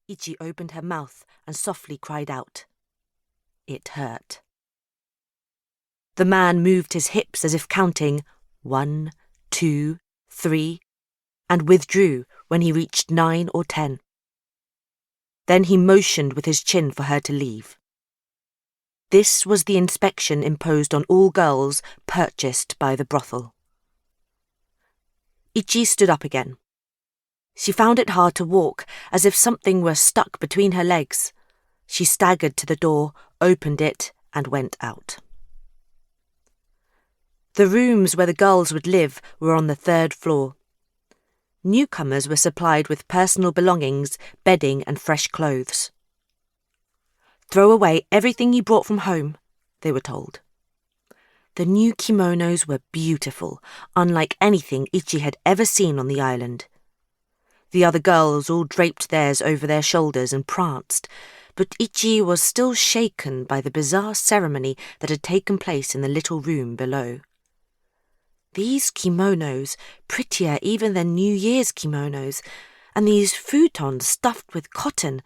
Ichi opened her mouth and softly cried out. It hurt. The man moved his hips as if counting 1, 2, 3, and withdrew when he reached 9 or 10. Then he motioned with his chin for her to leave. This was the inspection imposed on all girls purchased by the brothel. Ichi stood up again. She found it hard to walk, as if something were stuck between her legs. She staggered to the door, opened it, and went out. The rooms where the girls would live were on the 3rd floor. Newcomers were supplied with personal belongings, bedding, and fresh clothes. Throw away everything you brought from home, they were told. The new kimonos were beautiful, unlike anything Ichi had ever seen on the island. The other girls all draped theirs over their shoulders and pranced, but Ichi was still shaken by the bizarre ceremony that had taken place in the little room below. These kimonos, prettier even than New Year's kimonos, and these futons stuffed with cotton.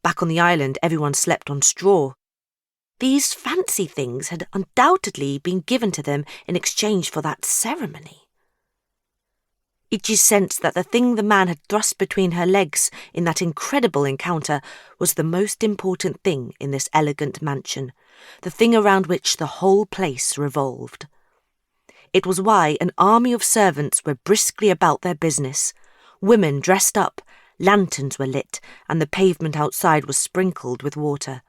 Back on the island, everyone slept on straw. These fancy things had undoubtedly been given to them in exchange for that ceremony. Ichi sensed that the thing the man had thrust between her legs in that incredible encounter was the most important thing in this elegant mansion, the thing around which the whole place revolved. It was why an army of servants were briskly about their business. Women dressed up, lanterns were lit, and the pavement outside was sprinkled with water.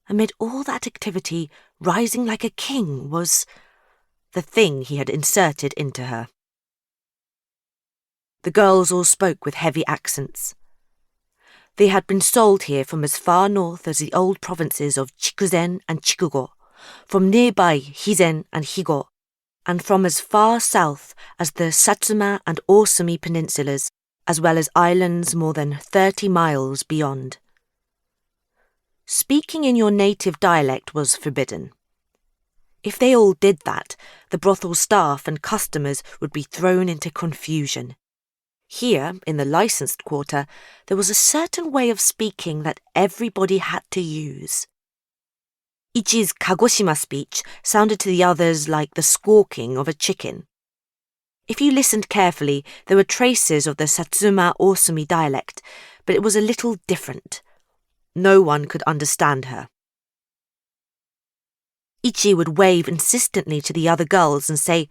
Amid all that activity, rising like a king was the thing he had inserted into her. The girls all spoke with heavy accents. They had been sold here from as far north as the old provinces of Chikuzen and Chikugo, from nearby Hizen and Higo, and from as far south as the Satsuma and Osumi peninsulas, as well as islands more than 30 miles beyond. Speaking in your native dialect was forbidden. If they all did that, the brothel staff and customers would be thrown into confusion. Here, in the licensed quarter, there was a certain way of speaking that everybody had to use. Ichi's Kagoshima speech sounded to the others like the squawking of a chicken. If you listened carefully, there were traces of the Satsuma Osumi dialect, but it was a little different. No one could understand her. Ichi would wave insistently to the other girls and say,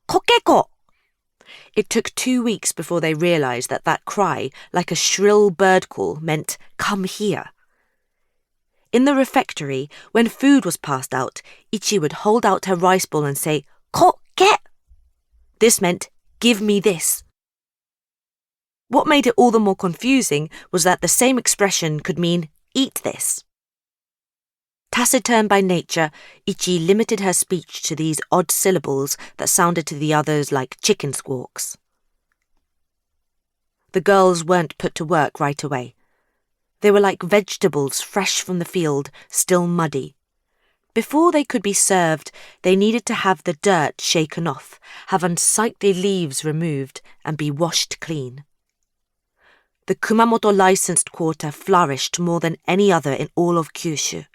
"Kokeko!" It took 2 weeks before they realized that that cry, like a shrill bird call, meant, "Come here." In the refectory, when food was passed out, Ichi would hold out her rice ball and say, "Koke!" This meant, "Give me this." What made it all the more confusing was that the same expression could mean, "Eat this." Taciturn by nature, Ichi limited her speech to these odd syllables that sounded to the others like chicken squawks. The girls weren't put to work right away. They were like vegetables fresh from the field, still muddy. Before they could be served, they needed to have the dirt shaken off, have unsightly leaves removed, and be washed clean. The Kumamoto licensed quarter flourished more than any other in all of Kyushu.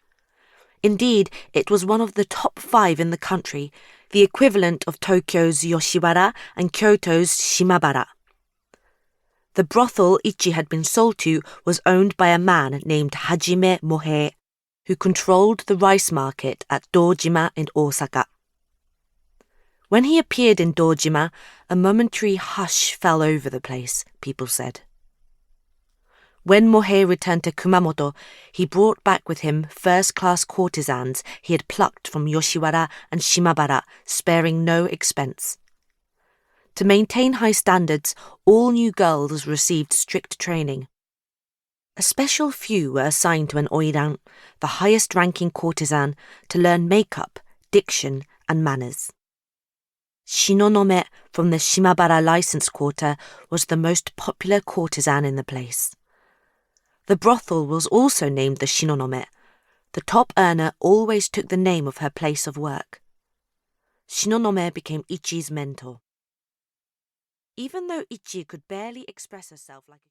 Indeed, it was one of the top 5 in the country, the equivalent of Tokyo's Yoshiwara and Kyoto's Shimabara. The brothel Ichi had been sold to was owned by a man named Hajime Mohei, who controlled the rice market at Dojima in Osaka. When he appeared in Dojima, a momentary hush fell over the place, people said. When Mohei returned to Kumamoto, he brought back with him first-class courtesans he had plucked from Yoshiwara and Shimabara, sparing no expense. To maintain high standards, all new girls received strict training. A special few were assigned to an oiran, the highest-ranking courtesan, to learn makeup, diction, and manners. Shinonome from the Shimabara license quarter was the most popular courtesan in the place. The brothel was also named the Shinonome. The top earner always took the name of her place of work. Shinonome became Ichi's mentor. Even though Ichi could barely express herself like a